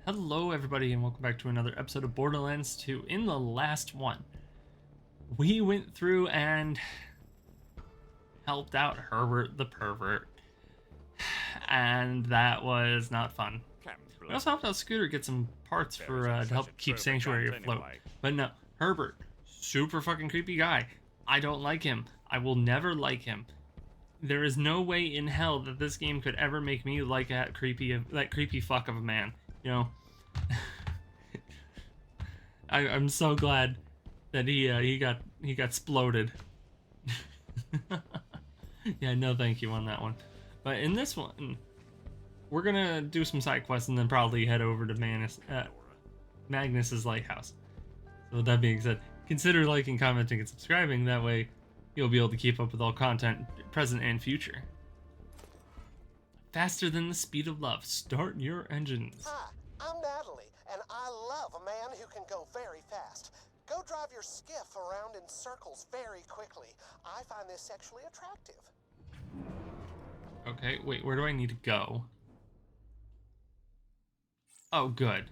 Hello everybody and welcome back to another episode of Borderlands 2. In the last one, we went through and helped out Herbert the pervert, and that was not fun. We also helped out Scooter get some parts for to help keep Sanctuary afloat. But no, Herbert, super fucking creepy guy. I don't like him. I will never like him. There is no way in hell that this game could ever make me like that creepy fuck of a man. You know, I'm so glad that he got sploded. Yeah, no thank you on that one. But in this one, we're gonna do some side quests and then probably head over to Magnys's Lighthouse. So with that being said, consider liking, commenting, and subscribing. That way, you'll be able to keep up with all content, present and future. Faster than the speed of love. Start your engines. Hi, I'm Natalie, and I love a man who can go very fast. Go drive your skiff around in circles very quickly. I find this sexually attractive. Okay, wait, where do I need to go? Oh, good.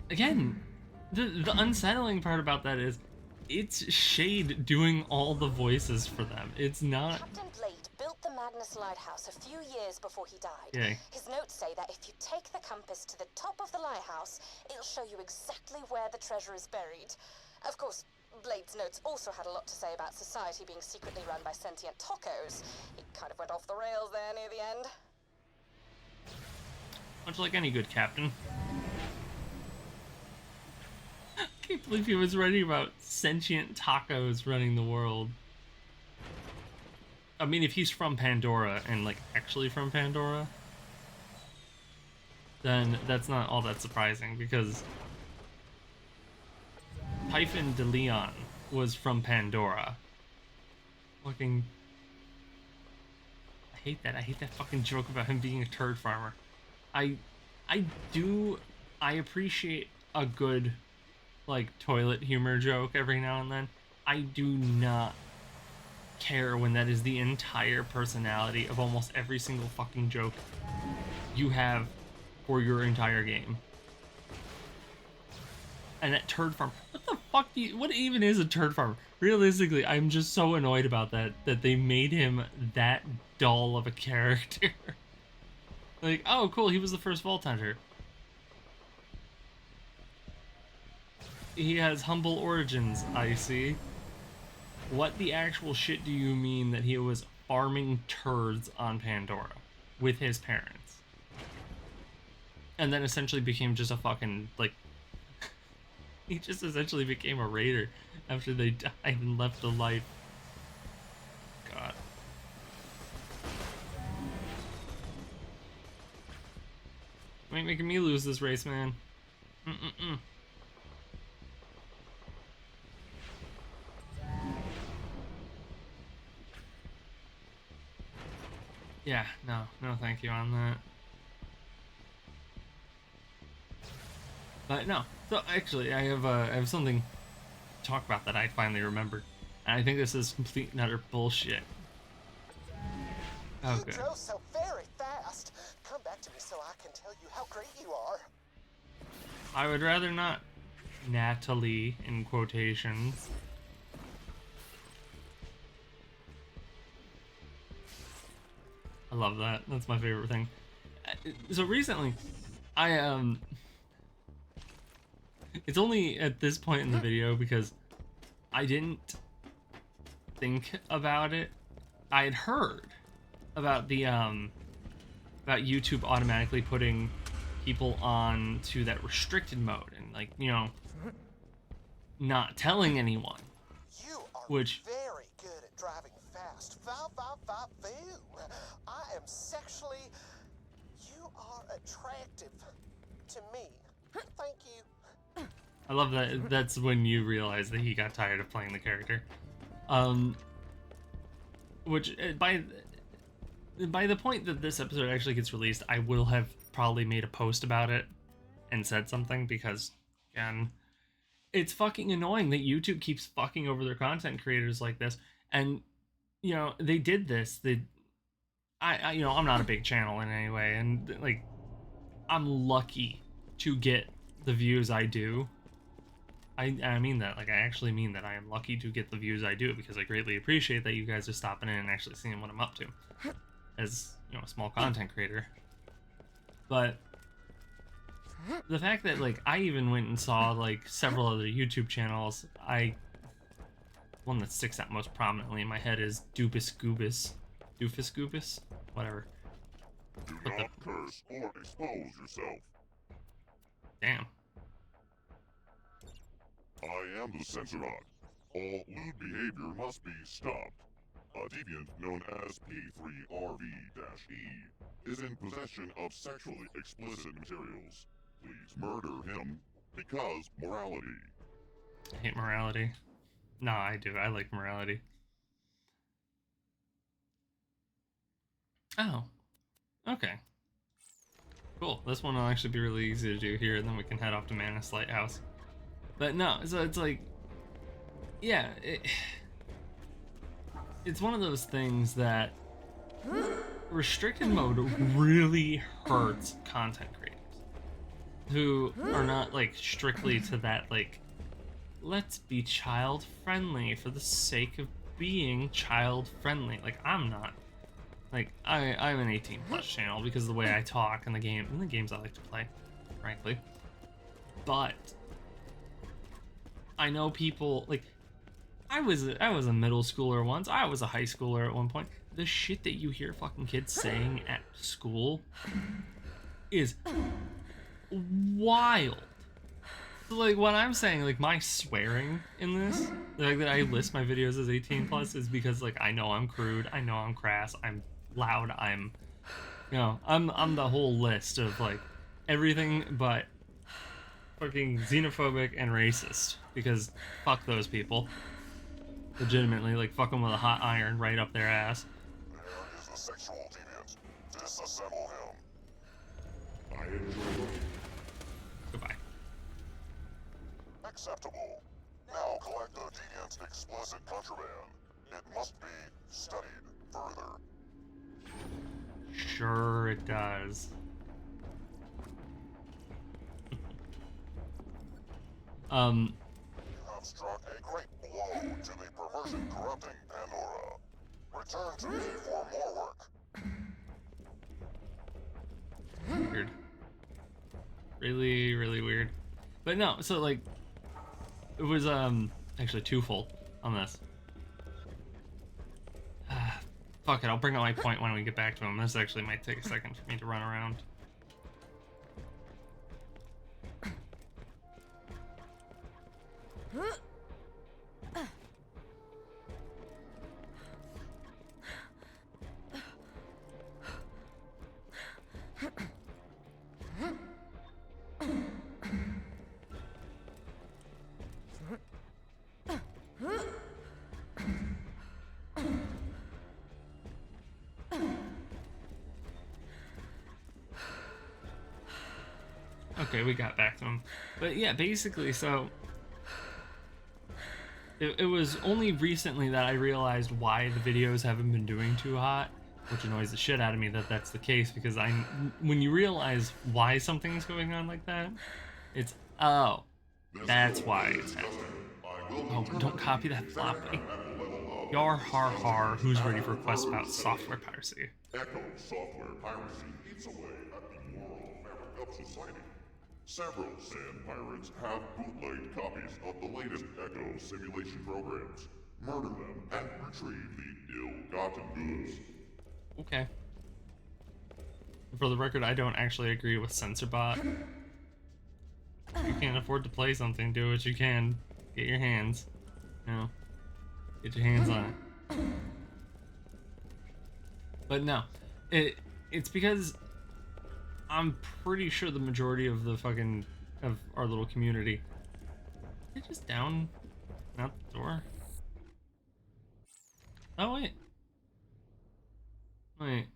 Again, the unsettling part about that is it's Shade doing all the voices for them. It's not... Captain Blade built the Magnys Lighthouse a few years before he died. Yay. His notes say that if you take the compass to the top of the lighthouse, it'll show you exactly where the treasure is buried. Of course, Blade's notes also had a lot to say about society being secretly run by sentient tacos. It kind of went off the rails there near the end. Much like any good captain. I can't believe he was writing about sentient tacos running the world. I mean, if he's from Pandora and like actually from Pandora, then that's not all that surprising because Typhon de Leon was from Pandora. Fucking, I hate that. I hate that fucking joke about him being a turd farmer. I appreciate a good like toilet humor joke every now and then. I do not care when that is the entire personality of almost every single fucking joke you have for your entire game. And that turd farm, what the fuck what even is a turd farmer? Realistically, I'm just so annoyed about that they made him that dull of a character. Like, oh cool, he was the first Vault Hunter. He has humble origins, I see. What the actual shit do you mean that he was farming turds on Pandora with his parents? And then essentially became just a fucking, like... he just essentially became a raider after they died and left the life. God. You ain't making me lose this race, man. Yeah, no thank you on that. But no, so actually I have something to talk about that I finally remembered. And I think this is complete and utter bullshit. Oh, You good. drove so very fast. Come back to me so I can tell you how great you are. I would rather not. Natalie, in quotations. I love that. That's my favorite thing. So recently, it's only at this point in the video because I didn't think about it. I had heard about the about YouTube automatically putting people on to that restricted mode and, like, you know, not telling anyone. You are Which... very good at driving fast. Voo. I am sexually... You are attractive to me. Thank you. I love that. That's when you realize that he got tired of playing the character. Which by the point that this episode actually gets released, I will have probably made a post about it and said something because, again, it's fucking annoying that YouTube keeps fucking over their content creators like this. And, you know, they did this. I I'm not a big channel in any way, and like I'm lucky to get the views I do. I mean that, like I actually mean that I am lucky to get the views I do, because I greatly appreciate that you guys are stopping in and actually seeing what I'm up to as, a small content creator. But the fact that like I even went and saw like several other YouTube channels, one that sticks out most prominently in my head is Doofus Goobus, whatever. Do not curse or expose yourself. Damn. I am the Censorot. All lewd behavior must be stopped. A deviant known as P3RV-E is in possession of sexually explicit materials. Please murder him, because morality. I hate morality. No, I do. I like morality. Oh. Okay. Cool. This one will actually be really easy to do here, and then we can head off to Magnys Lighthouse. But no, so it's like, yeah, it's one of those things that restricted mode really hurts content creators who are not like strictly to that, like, let's be child friendly for the sake of being child friendly. Like, I'm not. Like, I'm an 18 plus channel because of the way I talk and the games I like to play, frankly. But I know people, like, I was a middle schooler once. I was a high schooler at one point. The shit that you hear fucking kids saying at school is wild. So, like, what I'm saying, like, my swearing in this, like, that I list my videos as 18 plus is because, like, I know I'm crude, I know I'm crass, I'm loud, I'm the whole list of, like, everything but fucking xenophobic and racist, because fuck those people. Legitimately, like, fuck them with a hot iron right up their ass. There is the sexual deviant. Disassemble him. I enjoy it. Goodbye. Acceptable. Now collect the deviant's explicit contraband. It must be studied further. Sure it does. You have struck a great blow to the perversion corrupting Pandora. Return to me for more work. Weird. Really, really weird. But no, so, like, it was actually twofold on this. Fuck it, I'll bring up my point when we get back to him. This actually might take a second for me to run around. Okay, we got back to him. But yeah, basically, so it was only recently that I realized why the videos haven't been doing too hot, which annoys the shit out of me that that's the case, because when you realize why something's going on like that, it's, oh, that's why it's happening. Oh, don't copy that, Floppy. Yar har har, who's ready for requests about software piracy? Echo software piracy eats away at the moral fabric of society. Several sand pirates have bootlegged copies of the latest Echo simulation programs. Murder them and retrieve the ill-gotten goods. Okay. For the record, I don't actually agree with CensorBot. If you can't afford to play something, do what you can. Get your hands. Get your hands on it. But no. It's because I'm pretty sure the majority of the fucking of our little community. Did they just down out the door? Oh wait. Wait.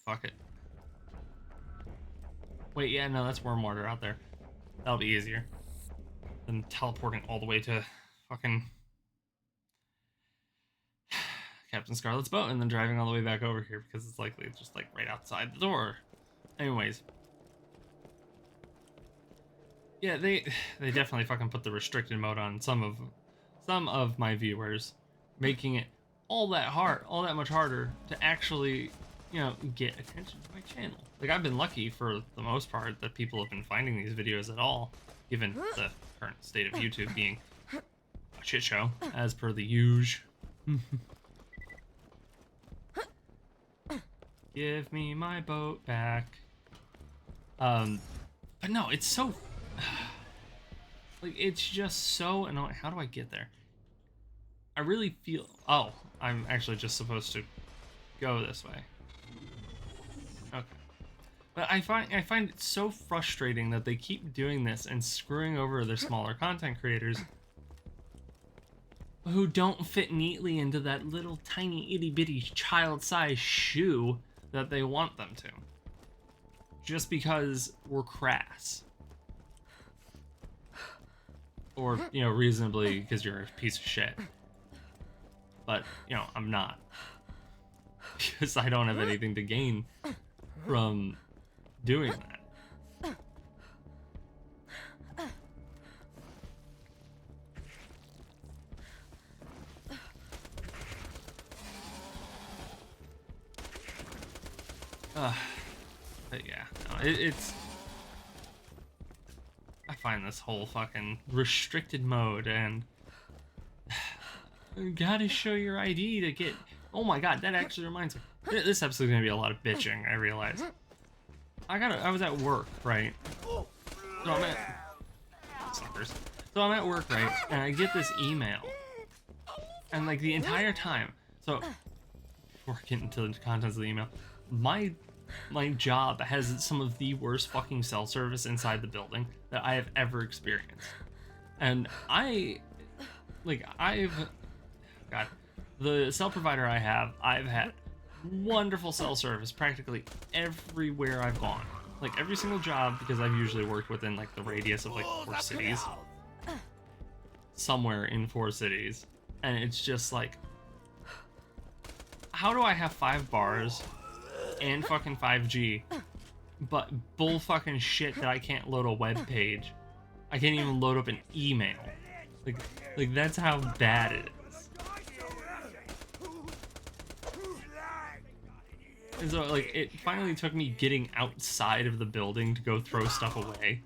Fuck it. Wait, yeah, no, that's worm water out there. That'll be easier than teleporting all the way to fucking... Captain Scarlett's boat and then driving all the way back over here because it's likely just like right outside the door. Anyways. Yeah, they definitely fucking put the restricted mode on some of my viewers, making it all that much harder to actually, you know, get attention to my channel. Like, I've been lucky for the most part that people have been finding these videos at all, given the current state of YouTube being a shit show, as per the usual. Give me my boat back. But no, it's so... like, it's just so annoying. How do I get there? I really feel... Oh, I'm actually just supposed to go this way. Okay. But I find it so frustrating that they keep doing this and screwing over their smaller content creators who don't fit neatly into that little tiny itty-bitty child-sized shoe that they want them to. Just because we're crass. Or, you know, reasonably because you're a piece of shit. But, you know, I'm not. Because I don't have anything to gain from doing that. But yeah, no, it's... I find this whole fucking restricted mode and... you gotta show your ID to get... Oh my god, that actually reminds me. This episode's gonna be a lot of bitching, I realize. I was at work, right? So I'm at... Suckers. So I'm at work, right? And I get this email. And like the entire time... So, before I get into the contents of the email, my job has some of the worst fucking cell service inside the building that I have ever experienced. And God, the cell provider I've had wonderful cell service practically everywhere I've gone. Like every single job, because I've usually worked within like the radius of like 4 cities. Somewhere in 4 cities. And it's just like, how do I have 5 bars and fucking 5G, but bull fucking shit that I can't load a web page? I can't even load up an email. Like that's how bad it is. And so like it finally took me getting outside of the building to go throw stuff away.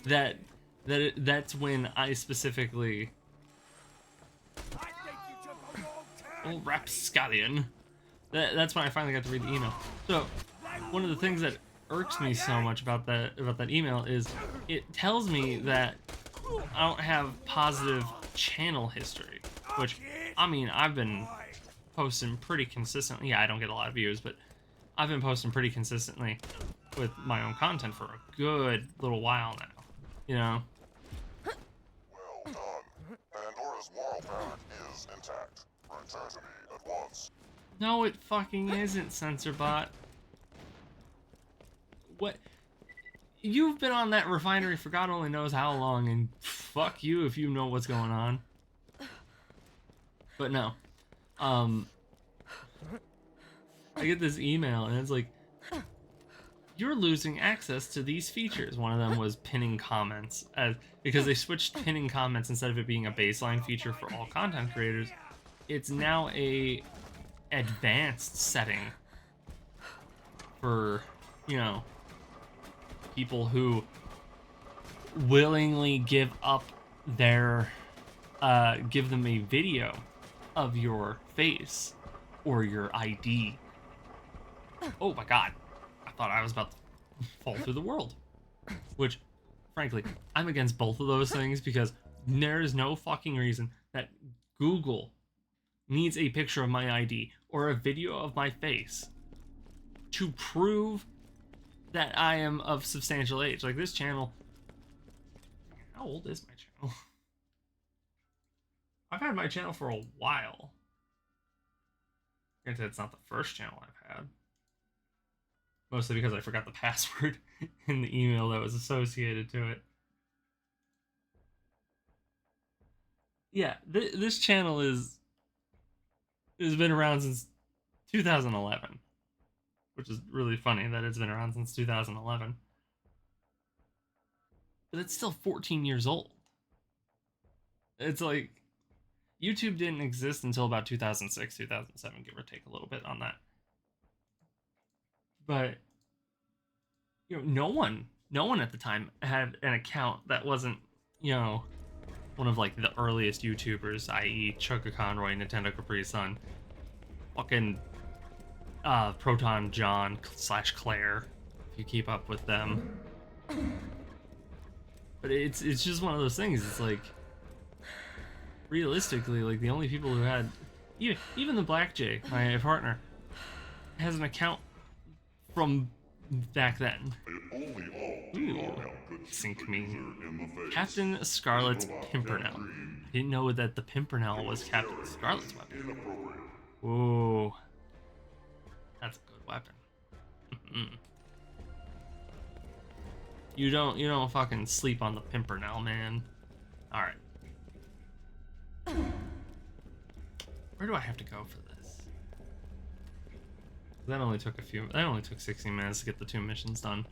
That's when I specifically... Oh, rapscallion. That's when I finally got to read the email. So, one of the things that irks me so much about that email is it tells me that I don't have positive channel history, which, I mean, I've been posting pretty consistently. Yeah, I don't get a lot of views, but I've been posting pretty consistently with my own content for a good little while now, you know? Well done. Pandora's moral pact is intact. Return to me at once. No, it fucking isn't, Censorbot. What? You've been on that refinery for God only knows how long, and fuck you if you know what's going on. But no. I get this email, and it's like, you're losing access to these features. One of them was pinning comments, because they switched pinning comments instead of it being a baseline feature for all content creators. It's now a advanced setting for, you know, people who willingly give up their, give them a video of your face or your ID. Oh my god. I thought I was about to fall through the world. Which, frankly, I'm against both of those things because there is no fucking reason that Google needs a picture of my ID or a video of my face to prove that I am of substantial age. Like this channel, how old is my channel? I've had my channel for a while. Granted, it's not the first channel I've had. Mostly because I forgot the password in the email that was associated to it. Yeah, this channel has been around since 2011, which is really funny that it's been around since 2011. But it's still 14 years old. It's like YouTube didn't exist until about 2006, 2007, give or take a little bit on that. But no one at the time had an account that wasn't, one of like the earliest YouTubers, i.e. Chugga Conroy, Nintendo Capri Sun, fucking Proton John / Claire, if you keep up with them. But it's just one of those things. It's like, realistically, like the only people who had, even the Black Jay, my partner, has an account from back then. Ooh, sink me. Captain Scarlett's Pimpernel. Didn't know that the Pimpernel was Captain Scarlett's weapon. Whoa, that's a good weapon. You don't fucking sleep on the Pimpernel, man. All right. Where do I have to go for this? That only took 16 minutes to get the 2 missions done.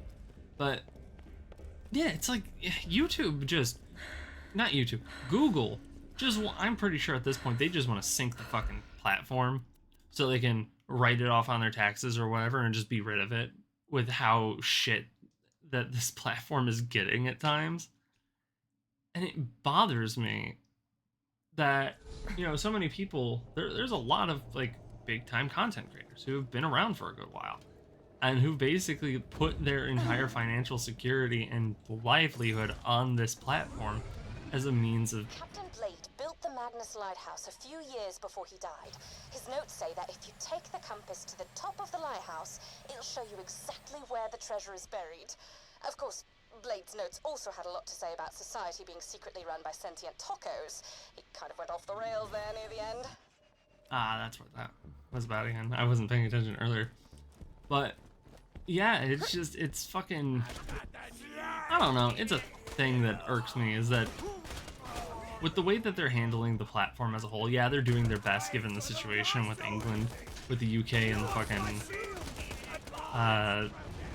But yeah, it's like YouTube not YouTube, Google I'm pretty sure at this point they just want to sink the fucking platform so they can write it off on their taxes or whatever and just be rid of it with how shit that this platform is getting at times. And it bothers me that, so many people, there's a lot of like big time content creators who have been around for a good while and who basically put their entire financial security and livelihood on this platform as a means of... Captain Blade built the Magnys Lighthouse a few years before he died. His notes say that if you take the compass to the top of the lighthouse, it'll show you exactly where the treasure is buried. Of course, Blade's notes also had a lot to say about society being secretly run by sentient tacos. He kind of went off the rails there near the end. Ah, that's what that was about again. I wasn't paying attention earlier. But, yeah, it's fucking... I don't know, it's a thing that irks me, is that with the way that they're handling the platform as a whole, yeah, they're doing their best given the situation with England, with the UK and the fucking...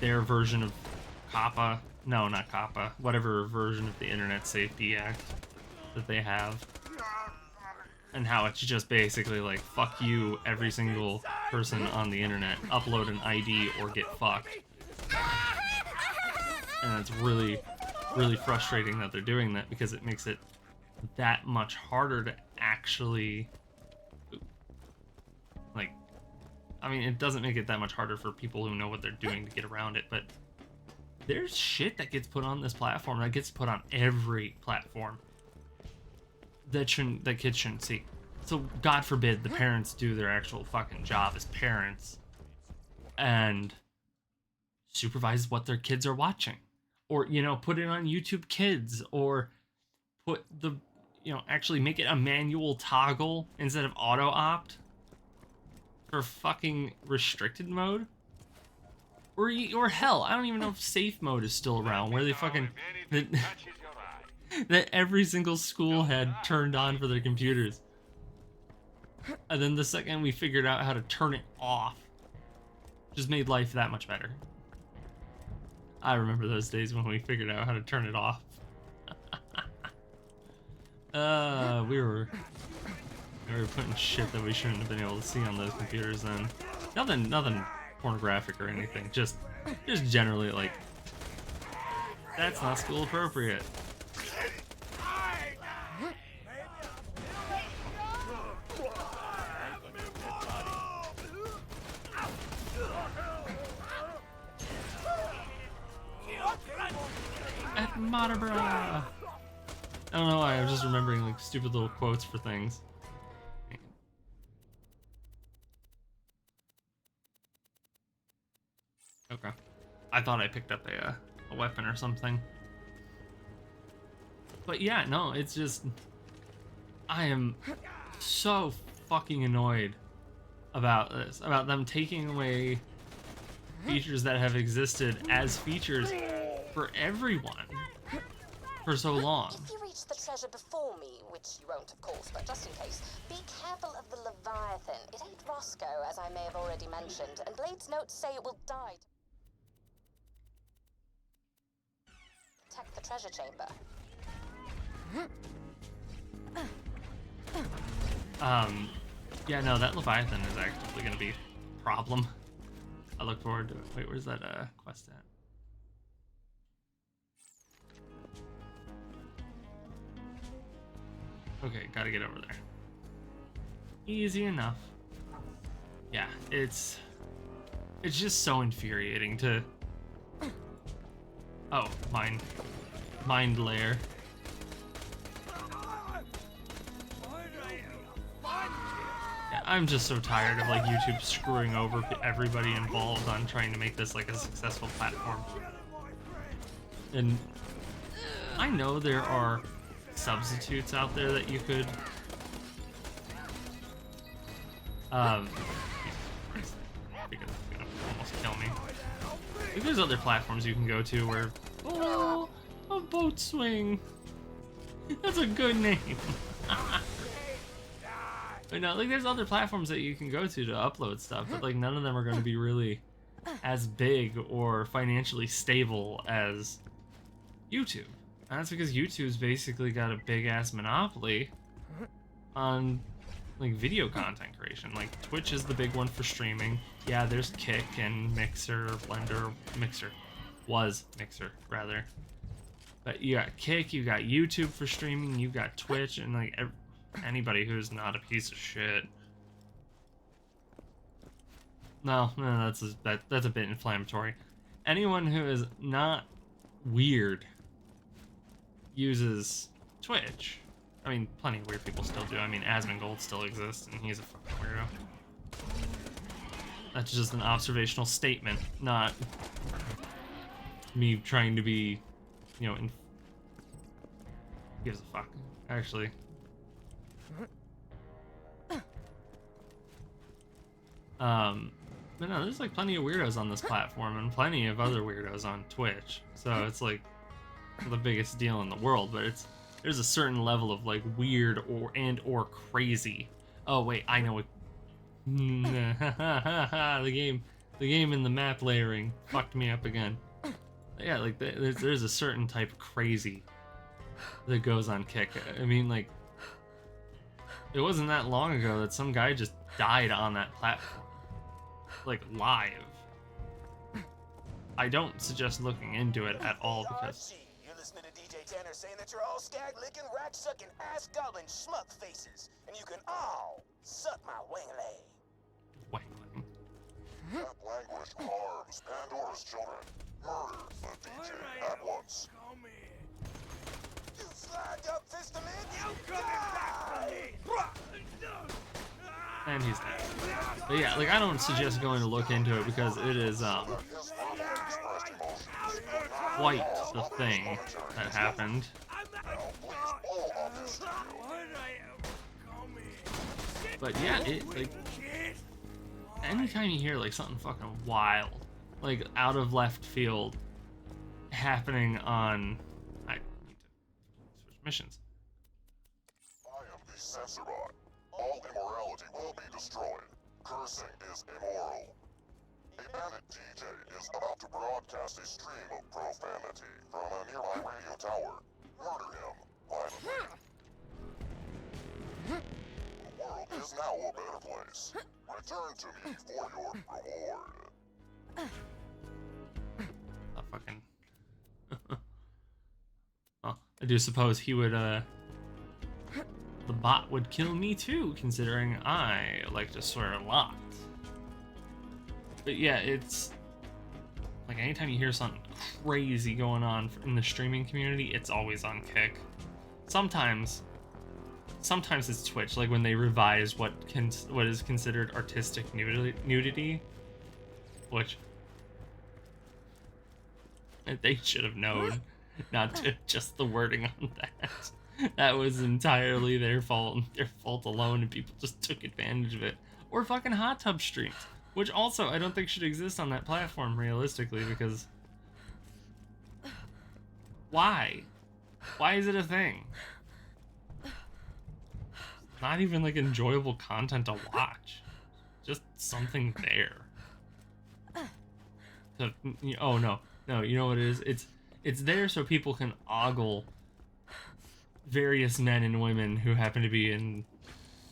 their version of COPPA. No, not COPPA. Whatever version of the Internet Safety Act that they have. And how it's just basically like, fuck you, every single person on the internet. Upload an ID or get fucked. And it's really, really frustrating that they're doing that because it makes it that much harder to actually... Like, I mean, it doesn't make it that much harder for people who know what they're doing to get around it, but there's shit that gets put on this platform that gets put on every platform that kids shouldn't see. So God forbid the parents do their actual fucking job as parents and supervise what their kids are watching, or put it on YouTube Kids, or put the actually make it a manual toggle instead of auto opt for fucking restricted mode. Or hell, I don't even know if safe mode is still around, where they fucking that every single school had turned on for their computers. And then the second we figured out how to turn it off, just made life that much better. I remember those days when we figured out how to turn it off. We were putting shit that we shouldn't have been able to see on those computers then. Nothing pornographic or anything, just generally like, that's not school appropriate. At Matabra. I don't know why, I was just remembering like stupid little quotes for things. Okay. I thought I picked up a weapon or something. But yeah, no, it's just... I am so fucking annoyed about this. About them taking away features that have existed as features for everyone. for so long. If you reach the treasure before me, which you won't, of course, but just in case, be careful of the Leviathan. It ain't Roscoe, as I may have already mentioned, and Blade's notes say it will die to protect the treasure chamber. Yeah, no, that Leviathan is actually going to be a problem. I look forward to it. Wait, where's that quest at? Okay, gotta get over there. Easy enough. Yeah, it's just so infuriating to... Oh, mind layer. Yeah, I'm just so tired of like YouTube screwing over everybody involved on trying to make this like a successful platform. And I know there are substitutes out there that you could because it's gonna almost kill me. Like, there's other platforms you can go to where a boat swing. That's a good name. But no, like there's other platforms that you can go to upload stuff, but like none of them are going to be really as big or financially stable as YouTube. And that's because YouTube's basically got a big ass monopoly on like video content creation. Like Twitch is the big one for streaming. Yeah, there's Kick and Mixer, Blender, Mixer. Was Mixer, rather. But you got Kick, you got YouTube for streaming, you got Twitch, and like anybody who's not a piece of shit. No, that's a bit inflammatory. Anyone who is not weird uses Twitch. I mean, plenty of weird people still do. I mean, Asmongold still exists, and he's a fucking weirdo. That's just an observational statement, not me trying to be, you know, gives a fuck, actually. But no, there's like plenty of weirdos on this platform and plenty of other weirdos on Twitch. So it's like the biggest deal in the world, but there's a certain level of like weird or crazy. Oh wait, I know what. the game in the map layering fucked me up again. Yeah, like there's a certain type of crazy that goes on Kick. I mean, like, it wasn't that long ago that some guy just died on that platform, like live. I don't suggest looking into it at all because you're listening to DJ Tanner saying that you're all skag licking, rat sucking, ass gobbling schmuck faces, and you can all suck my wing leg. wangling. That language harms Pandora's children. Murder the DJ at once. You flagged up, Fist Man, you And he's dead. But yeah, like I don't suggest going to look into it because it is quite the thing that happened. But yeah, it like anytime you hear like something fucking wild, like out of left field happening on I need to switch missions. I am the Censorbot. All immorality will be destroyed. Cursing is immoral. A bandit DJ is about to broadcast a stream of profanity from a nearby radio tower. Murder him violently. The world is now a better place. Return to me for your reward. Oh, fucking. Well, I do suppose he would, the bot would kill me too, considering I like to swear a lot. But yeah, it's like anytime you hear something crazy going on in the streaming community, it's always on Kick. Sometimes it's Twitch, like when they revise what is considered artistic nudity, which they should have known, not to just the wording on that. That was entirely their fault alone, and people just took advantage of it. Or fucking hot tub streams, which also I don't think should exist on that platform realistically, because why? Why is it a thing? Not even like enjoyable content to watch. Just something there. So, oh no, you know what it is? It's there so people can ogle various men and women who happen to be in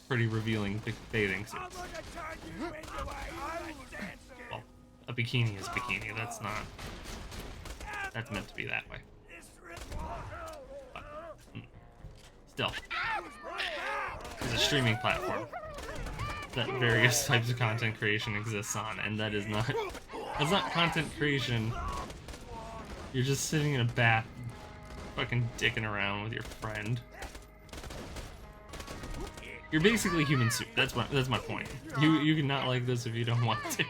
pretty revealing bathing suits. Well, a bikini is a bikini. That's meant to be that way. But, still, it's a streaming platform that various types of content creation exists on, and that's not content creation. You're just sitting in a bath, fucking dicking around with your friend. You're basically human soup. That's my point. You can not like this if you don't want to.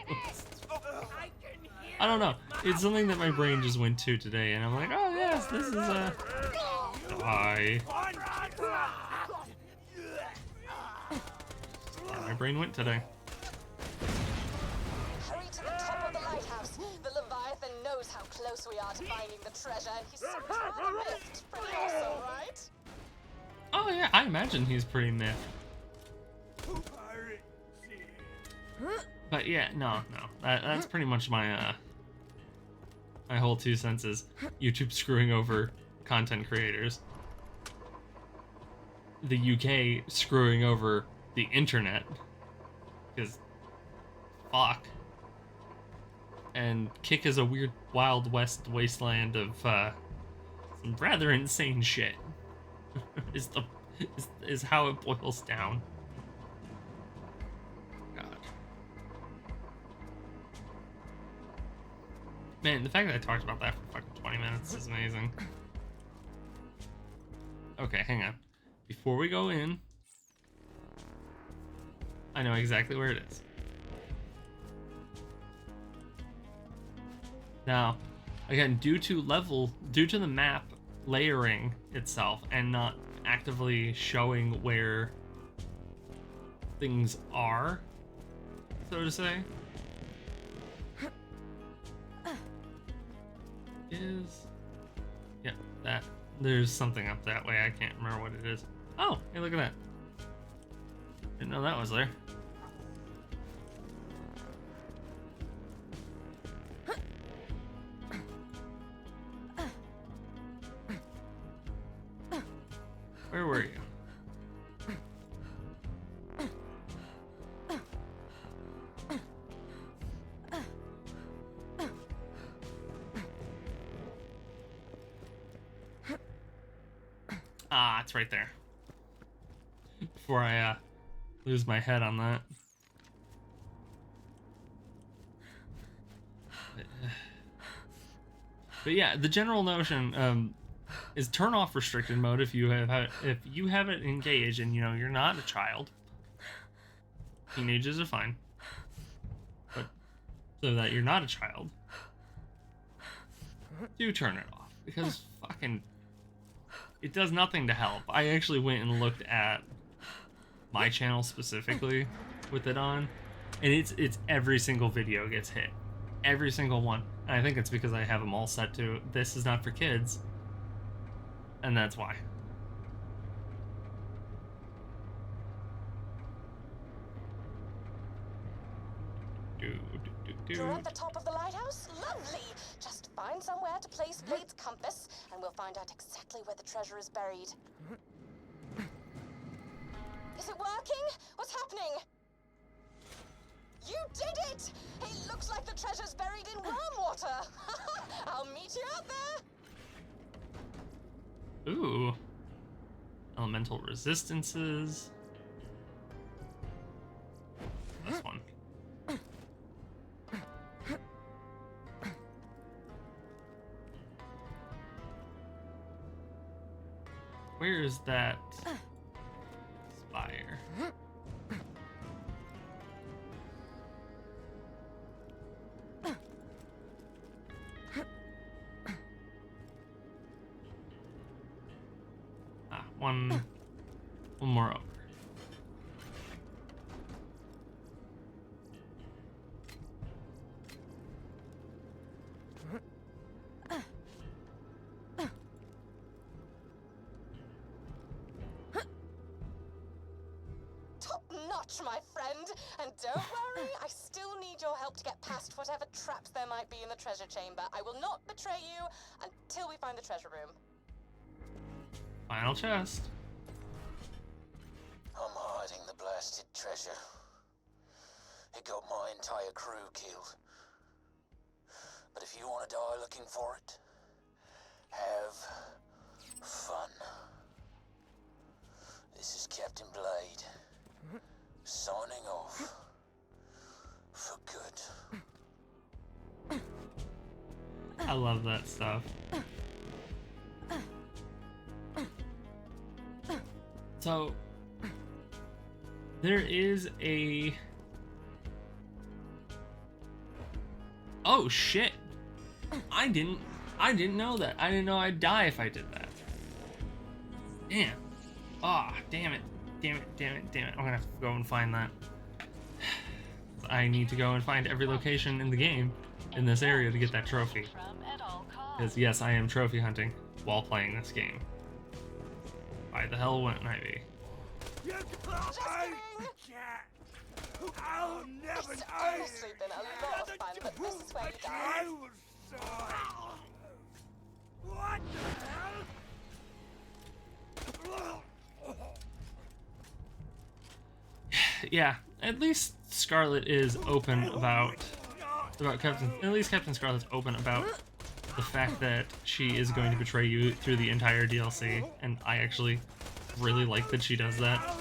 I don't know. It's something that my brain just went to today, and I'm like, oh yes, this is a die. Yeah, my brain went today. Hurry to the top of the lighthouse. The Leviathan knows how close we are to finding the treasure, and he's some kind of miffed. Pretty awesome, right? Oh yeah, I imagine he's pretty miffed. But yeah, no. That's pretty much my my whole 2 cents is YouTube screwing over content creators. The UK screwing over the internet. Because fuck. And Kick is a weird Wild West wasteland of some rather insane shit. is how it boils down. Man, the fact that I talked about that for fucking 20 minutes is amazing. Okay, hang on. Before we go in, I know exactly where it is. Now, again, due to the map layering itself and not actively showing where things are, so to say, that there's something up that way. I can't remember what it is. Oh, hey, look at that. Didn't know that was there. Where were you? Ah, it's right there. Before I lose my head on that. But yeah, the general notion is turn off restricted mode if you have it engaged and you're not a child. Teenagers are fine, but so that you're not a child, do turn it off because fucking. It does nothing to help. I actually went and looked at my channel specifically with it on, and it's every single video gets hit. Every single one. And I think it's because I have them all set to this is not for kids. And that's why. You're at the top of the lighthouse? Lovely! Just find somewhere to place Blade's compass, and we'll find out exactly where the treasure is buried. Is it working? What's happening? You did it! It looks like the treasure's buried in worm water! I'll meet you out there! Ooh. Elemental resistances. This one. Where is that spire? Ah, one more over. much, my friend. And don't worry, I still need your help to get past whatever traps there might be in the treasure chamber. I will not betray you until we find the treasure room. Final chest. I'm hiding the blasted treasure. It got my entire crew killed. But if you want to die looking for it, have fun. This is Captain Blade, signing off for good. I love that stuff. So there is a... Oh shit! I didn't know that. I didn't know I'd die if I did that. Damn. Ah, damn it. Damn it, damn it, damn it. I'm gonna have to go and find that. I need to go and find every location in the game in this area to get that trophy. Because yes, I am trophy hunting while playing this game. Why the hell wouldn't I be? I'll never It's honestly been a lot of fun, but this is where you die. What the hell? Yeah, at least Scarlett is open about Captain. At least Captain Scarlett's open about the fact that she is going to betray you through the entire DLC, and I actually really like that she does that.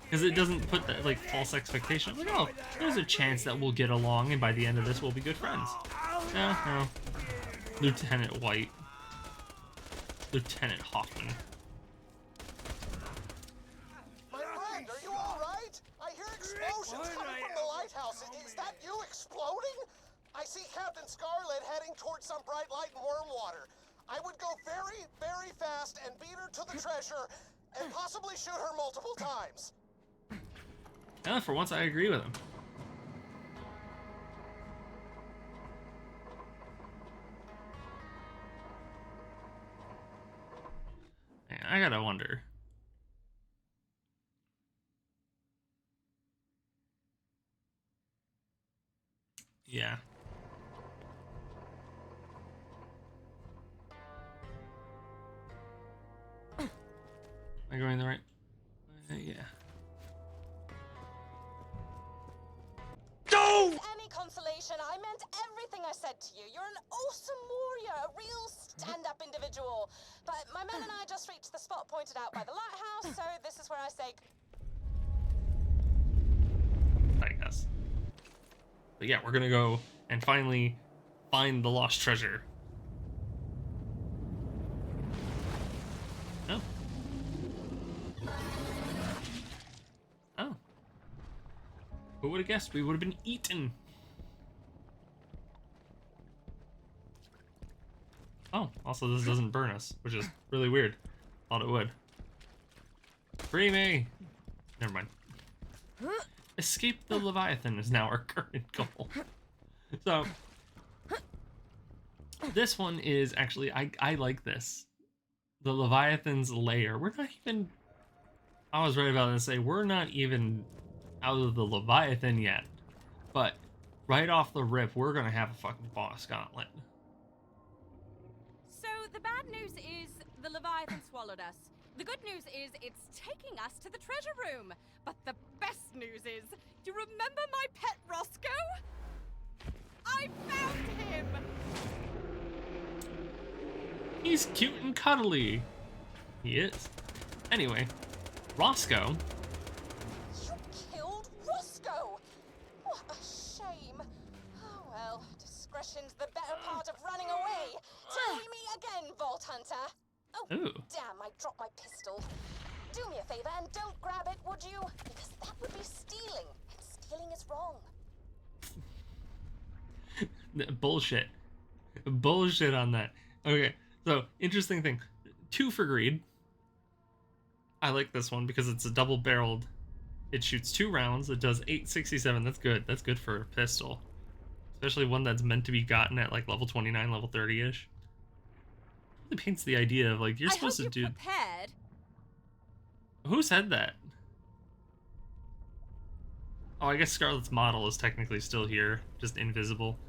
Because it doesn't put that, like, false expectation. Like, oh, there's a chance that we'll get along, and by the end of this, we'll be good friends. No, no. Lieutenant White. Lieutenant Hoffman. My friend, are you alright? I hear explosions coming from the lighthouse. Is that you exploding? I see Captain Scarlett heading towards some bright light in warm water. I would go very, very fast and beat her to the treasure, and possibly shoot her multiple times. Yeah, for once I agree with him. Man, I gotta wonder. Yeah. Am I going the right way? Yeah. Any consolation, I meant everything I said to you. You're an awesome warrior, a real stand-up individual. But my men and I just reached the spot pointed out by the lighthouse, so this is where I say... I guess. But yeah, we're gonna go and finally find the lost treasure. Oh. Oh. Who would have guessed we would have been eaten? Oh, also this doesn't burn us, which is really weird. Thought it would. Free me! Never mind. Escape the Leviathan is now our current goal. So, this one is actually, I like this. The Leviathan's lair. We're not even, I was right about to say, we're not even out of the Leviathan yet. But, right off the rip, we're gonna have a fucking boss gauntlet. So, the bad news is the Leviathan swallowed us. The good news is it's taking us to the treasure room. But the best news is, you remember my pet Roscoe? I found him! He's cute and cuddly. He is. Anyway, Roscoe. You killed Roscoe! What a shame. Oh well, discretion's the better part of running away. Try me again, Vault Hunter. Oh, Ooh. damn, I dropped my pistol. Do me a favor and don't grab it, would you? Because that would be stealing, and stealing is wrong. Bullshit. Bullshit on that. Okay, so interesting thing. 2 for greed. I like this one because it's a double-barreled. It shoots 2 rounds. It does 867. That's good. That's good for a pistol. Especially one that's meant to be gotten at like level 29, level 30-ish. It paints the idea of like you're supposed to do. Prepared. Who said that? Oh, I guess Scarlett's model is technically still here, just invisible.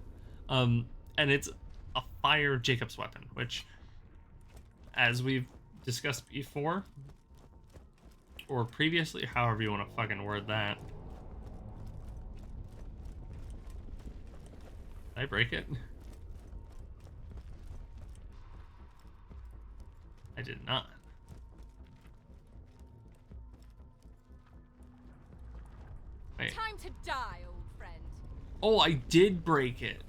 And it's a fire Jacob's weapon, which, as we've discussed before, or previously, however you want to fucking word that. Did I break it? I did not. Wait. Time to die, old friend. Oh, I did break it.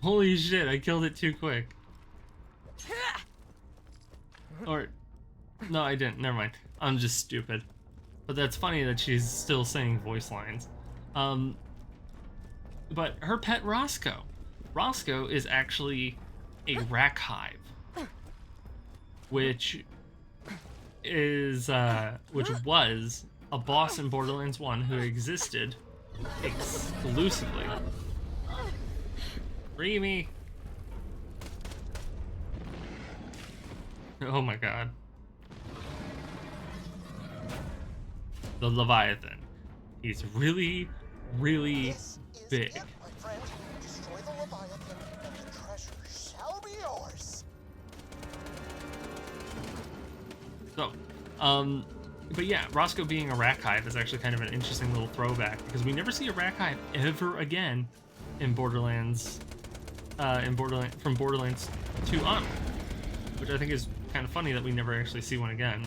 Holy shit, I killed it too quick. Or, no, I didn't. Never mind. I'm just stupid. But that's funny that she's still saying voice lines. But her pet Roscoe. Roscoe is actually a rack hive, which was a boss in Borderlands 1 who existed exclusively. Free me! Oh my god. The Leviathan. He's really, really This is big. it, my friend. Destroy the Leviathan, and the treasure shall be yours. So, but yeah, Roscoe being a rack hive is actually kind of an interesting little throwback because we never see a rack hive ever again in Borderlands, from Borderlands 2 on, which I think is kind of funny that we never actually see one again.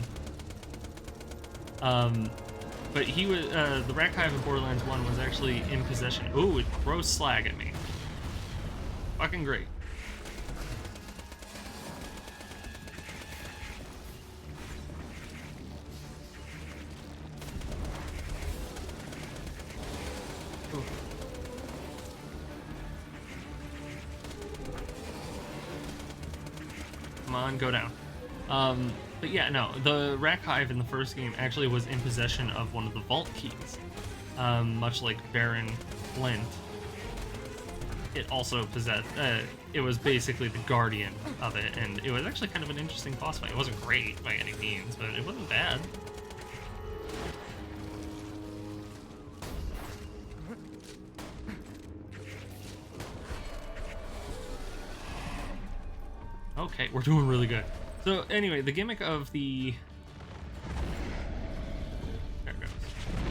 But he was, the rack hive in Borderlands 1 was actually in possession. Ooh, it throws slag at me. Fucking great. Ooh. Come on, go down. But yeah, no, the rack hive in the first game actually was in possession of one of the vault keys. Much like Baron Flint. It also possessed, it was basically the guardian of it, and it was actually kind of an interesting boss fight. It wasn't great by any means, but it wasn't bad. Okay, we're doing really good. So anyway, the gimmick of the... There it goes.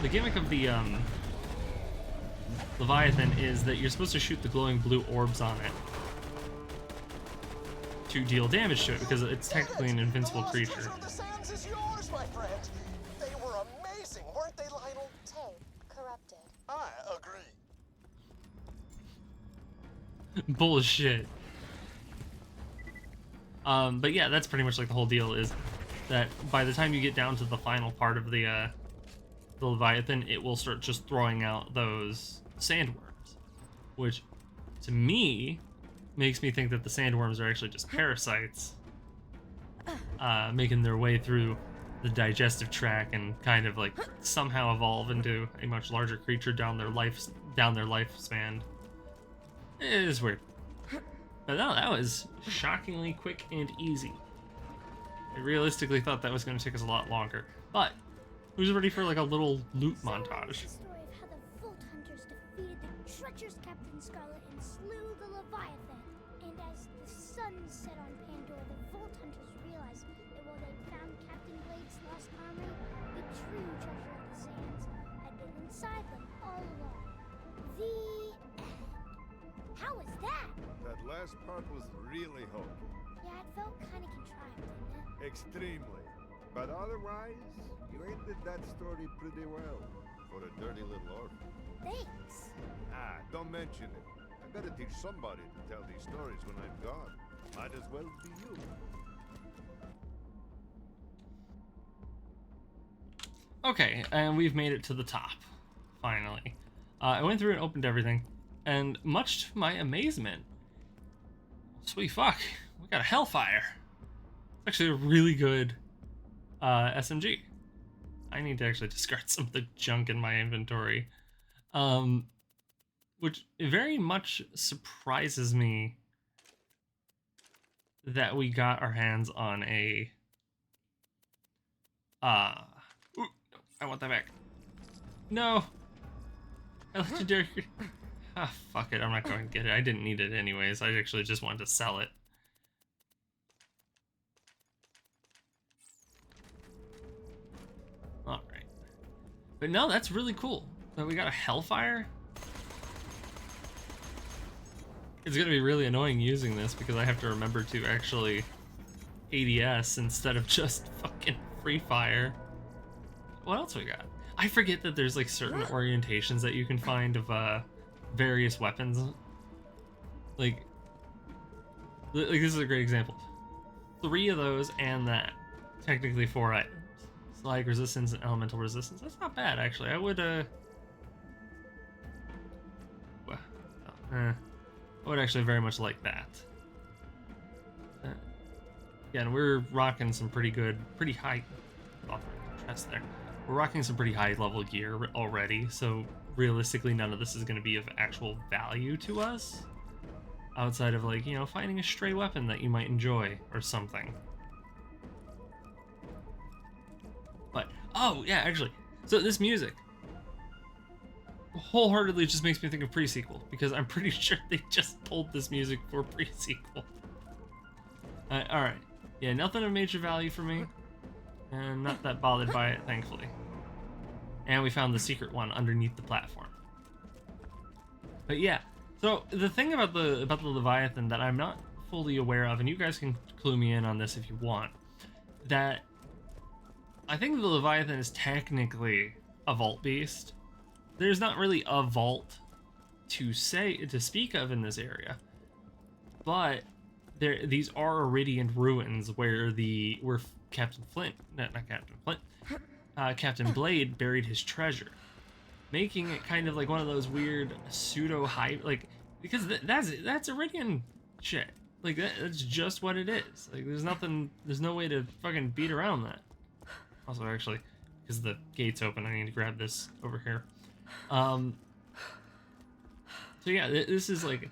The gimmick of the Leviathan is that you're supposed to shoot the glowing blue orbs on it to deal damage to it, because it's technically an invincible creature. The lost treasure of the sands is yours, my friend. They were amazing, weren't they, Lionel? Tay, corrupted. I agree. Bullshit. But yeah, that's pretty much like the whole deal, is that by the time you get down to the final part of the Leviathan, it will start just throwing out those sandworms, which to me makes me think that the sandworms are actually just parasites making their way through the digestive tract and kind of like somehow evolve into a much larger creature down their lifespan. It is weird. But no, that was shockingly quick and easy. I realistically thought that was going to take us a lot longer, but who's ready for like a little loot montage? The story of how the Vault Hunters defeated the treacherous Captain Scarlett and slew the Leviathan. And as the sun set on Pandora, the Vault Hunters realized that while they found Captain Blade's lost armor, the true treasure of the sands had been inside them all along. The end. How was that? That last part was really hokey. Yeah, it felt kind of contrived, didn't it? Extremely. But otherwise, you ended that story pretty well. For a dirty little orphan. Thanks. Ah, don't mention it. I gotta teach somebody to tell these stories when I'm gone. Might as well be you. Okay, and we've made it to the top, finally. I went through and opened everything, and much to my amazement, sweet fuck, we got a Hellfire. It's actually a really good SMG. I need to actually discard some of the junk in my inventory, which very much surprises me that we got our hands on a ooh, I want that back. No. A legendary. Ah, fuck it. I'm not going to get it. I didn't need it anyways. I actually just wanted to sell it. All right. But no, that's really cool. So we got a Hellfire. It's gonna be really annoying using this because I have to remember to actually ADS instead of just fucking free fire. What else we got? I forget that there's like certain orientations that you can find of various weapons. Like this is a great example. 3 of those and that. Technically 4 items. Slag resistance and elemental resistance. That's not bad actually. I would I would actually very much like that. Yeah, and we're rocking some pretty high. Chest there. We're rocking some pretty high level gear already, so realistically, none of this is going to be of actual value to us, outside of like finding a stray weapon that you might enjoy or something. But oh yeah, actually, so this music wholeheartedly just makes me think of pre-sequel because I'm pretty sure they just pulled this music for pre-sequel. All right, yeah, nothing of major value for me, and not that bothered by it, thankfully. And we found the secret one underneath the platform. But yeah, so the thing about the Leviathan that I'm not fully aware of, and you guys can clue me in on this if you want, that I think the Leviathan is technically a vault beast. There's not really a vault to speak of in this area, but these are Iridian ruins where Captain Blade buried his treasure, making it kind of like one of those weird pseudo hype, like because that's Iridian shit. Like that's just what it is. Like there's no way to fucking beat around that. Also, actually, because the gate's open, I need to grab this over here. So yeah, this is like,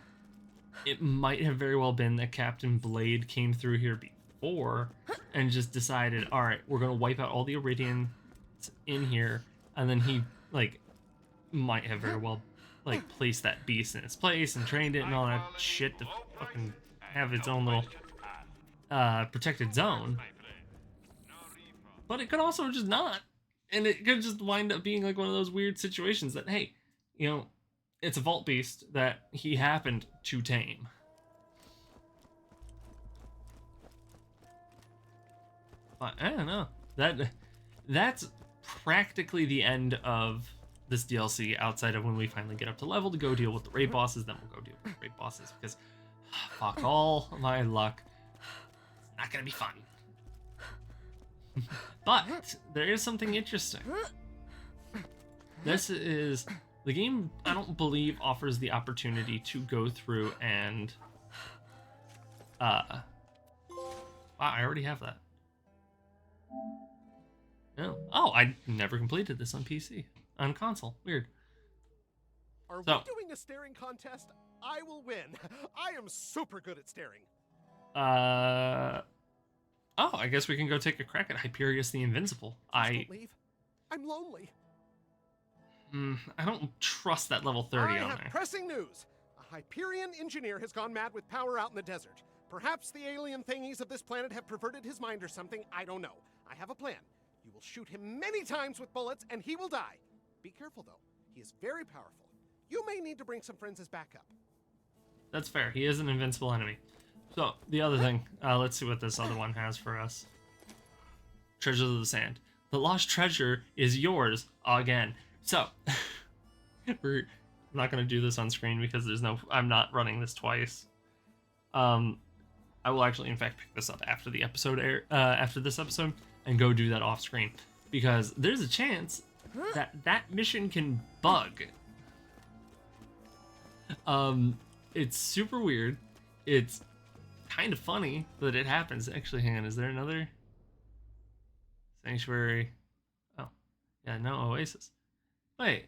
it might have very well been that Captain Blade came through here before and just decided, all right, we're gonna wipe out all the Iridians in here, and then he like might have very well like placed that beast in its place and trained it and all that shit to fucking have its own little protected zone. But it could also just not. And it could just wind up being like one of those weird situations that, hey, it's a vault beast that he happened to tame. But I don't know. That's practically the end of this DLC, outside of when we finally get up to level to go deal with the raid bosses. Then we'll go deal with the raid bosses because fuck all my luck. It's not gonna be fun. But there is something interesting. This is the game, I don't believe, offers the opportunity to go through and wow, I already have that. No. Oh, I never completed this on PC. On console. Weird. Are we doing a staring contest? I will win. I am super good at staring. Oh, I guess we can go take a crack at Hyperius the Invincible. Don't leave. I'm lonely. I don't trust that level 30 I on have there. pressing news. A Hyperian engineer has gone mad with power out in the desert. Perhaps the alien thingies of this planet have perverted his mind or something. I don't know. I have a plan. You will shoot him many times with bullets and he will die. Be careful though. He is very powerful. You may need to bring some friends as backup. That's fair. He is an invincible enemy. So, the other thing, let's see what this other one has for us. Treasures of the Sand. The lost treasure is yours again. So, I'm not going to do this on screen because I'm not running this twice. I will actually, in fact, pick this up after the episode after this episode and go do that off screen because there's a chance that mission can bug. It's super weird. It's kind of funny that it happens. Actually, hang on, is there another sanctuary? Oh, yeah, no oasis. Wait,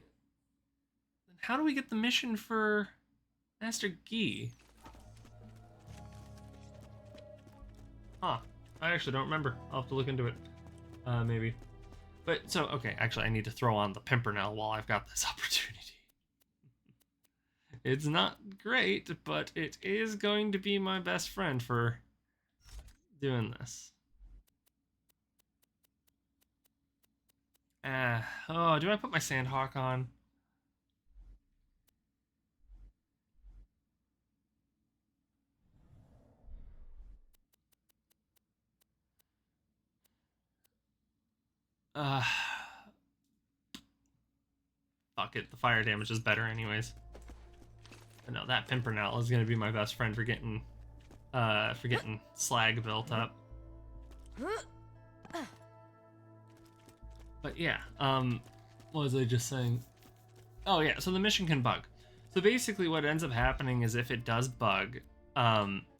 how do we get the mission for Master Guy? Huh, I actually don't remember. I'll have to look into it, maybe. But so, okay, actually I need to throw on the Pimpernel while I've got this opportunity. It's not great, but it is going to be my best friend for doing this. Oh, do I put my Sandhawk on? Fuck it, the fire damage is better anyways. But no, that Pimpernel is gonna be my best friend for getting slag built up. But yeah, what was I just saying? Oh yeah, so the mission can bug. So basically what ends up happening is if it does bug,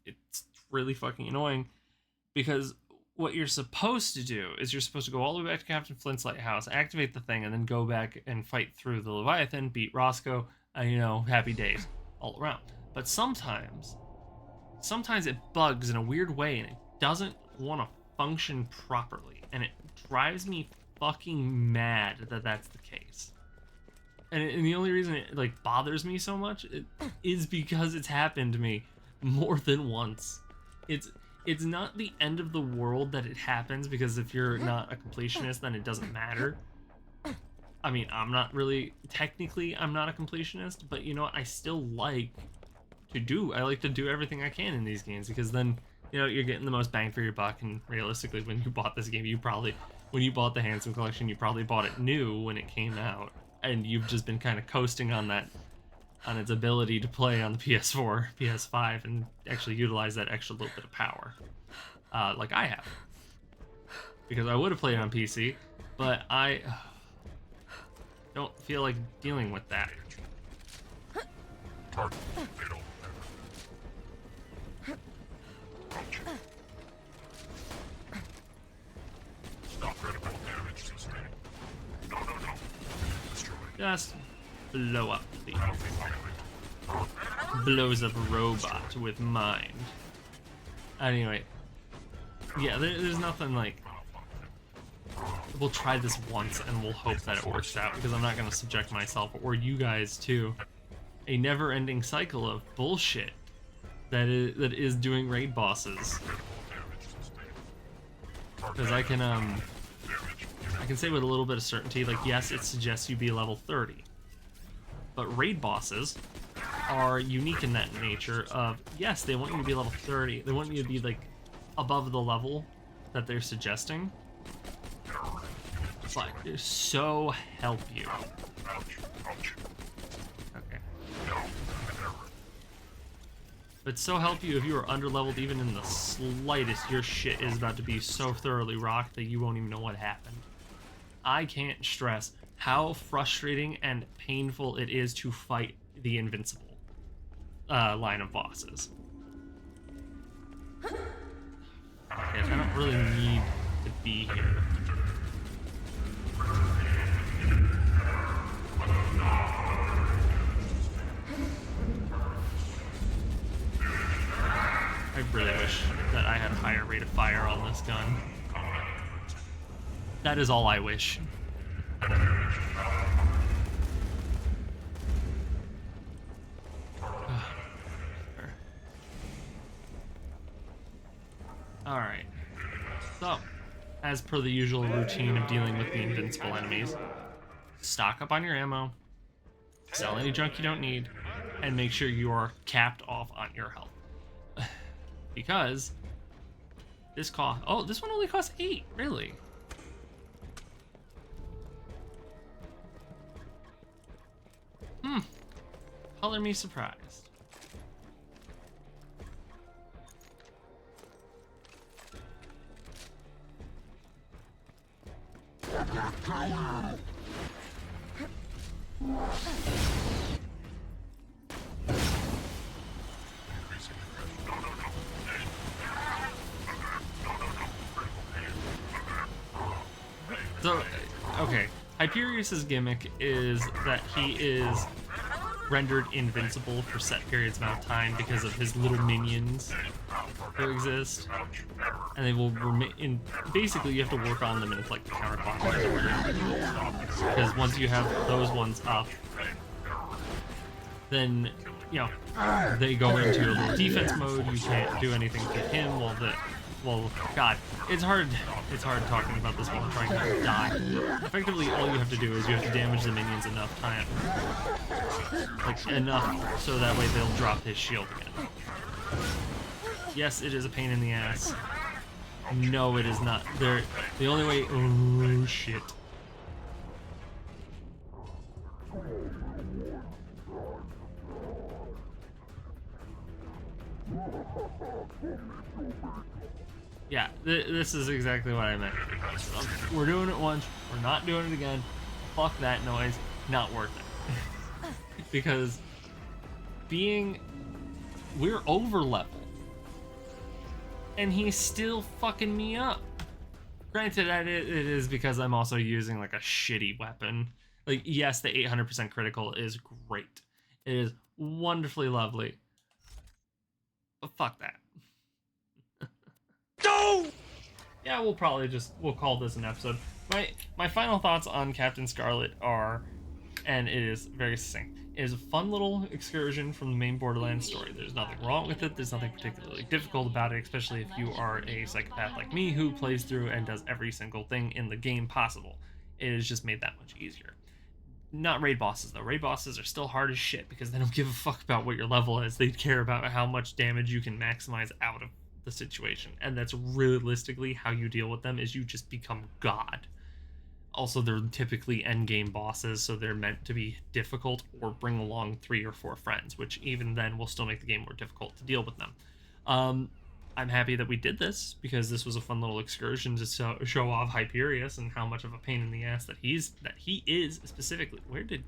it's really fucking annoying, because what you're supposed to do is you're supposed to go all the way back to Captain Flint's lighthouse, activate the thing, and then go back and fight through the Leviathan, beat Roscoe, and, you know, happy days all around. But sometimes it bugs in a weird way, and it doesn't want to function properly, and it drives me fucking mad that that's the case. And the only reason it like bothers me so much is because it's happened to me more than once. It's not the end of the world that it happens, because if you're not a completionist, then it doesn't matter. I mean, I'm not a completionist, but you know what? I still like to do everything I can in these games, because then, you know, you're getting the most bang for your buck. And realistically, when you bought this game, when you bought the Handsome Collection, you probably bought it new when it came out, and you've just been kind of coasting on its ability to play on the PS4, PS5, and actually utilize that extra little bit of power, like I have. Because I would have played it on PC, but I don't feel like dealing with that. Just blow up, please. Blows up a robot with mind. Anyway, yeah, there's nothing like... We'll try this once and we'll hope that it works out, because I'm not going to subject myself or you guys to a never-ending cycle of bullshit that is doing raid bosses. Because I can say with a little bit of certainty, like, yes, it suggests you be level 30. But raid bosses are unique in that nature of, yes, they want you to be level 30. They want you to be, like, above the level that they're suggesting. But they so help you. Okay. But so help you if you are underleveled even in the slightest, your shit is about to be so thoroughly rocked that you won't even know what happened. I can't stress how frustrating and painful it is to fight the Invincible line of bosses. Okay, I don't really need to be here. I really wish that I had a higher rate of fire on this gun. That is all I wish. Alright. So, as per the usual routine of dealing with the Invincible enemies, stock up on your ammo, sell any junk you don't need, and make sure you are capped off on your health. Because this cost... Oh, this one only costs 8, really? Color me surprised. So, okay. Hyperius's gimmick is that he is rendered invincible for set periods amount of time because of his little minions who exist, and they will remain. Basically, you have to work on them in like the counterclockwise order, because once you have those ones up, then they go into a little defense mode. You can't do anything to him. Well, God, it's hard talking about this while I'm trying not to die. Effectively, all you have to do is you have to damage the minions enough time, like enough so that way they'll drop his shield again. Yes, it is a pain in the ass. No, it is not. The only way. Oh shit. Yeah, this is exactly what I meant. We're doing it once, we're not doing it again. Fuck that noise, not worth it. Because we're over level, and he's still fucking me up. Granted, it is because I'm also using like a shitty weapon. Like, yes, the 800% critical is great. It is wonderfully lovely. But fuck that. No! Yeah, we'll call this an episode. My final thoughts on Captain Scarlett are, and it is very succinct, it is a fun little excursion from the main Borderlands story. There's nothing wrong with it, there's nothing particularly difficult about it, especially if you are a psychopath like me who plays through and does every single thing in the game possible. It has just made that much easier. Not raid bosses though. Raid bosses are still hard as shit because they don't give a fuck about what your level is. They care about how much damage you can maximize out of the situation, and that's realistically how you deal with them, is you just become God. Also, they're typically endgame bosses, so they're meant to be difficult or bring along 3 or 4 friends, which even then will still make the game more difficult to deal with them. I'm happy that we did this, because this was a fun little excursion to show off Hyperius and how much of a pain in the ass that he is specifically. Weird.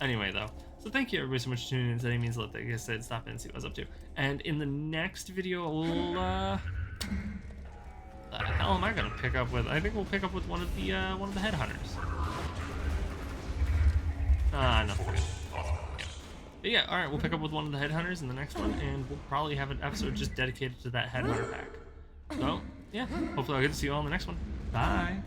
Anyway, though. So thank you everybody so much for tuning in today. It means a lot. Like I said, stop in and see what I was up to. And in the next video, we'll the hell am I gonna pick up with? I think we'll pick up with one of the headhunters. Nothing good. But yeah, alright, we'll pick up with one of the headhunters in the next one, and we'll probably have an episode just dedicated to that headhunter pack. So, yeah, hopefully I'll get to see you all in the next one. Bye!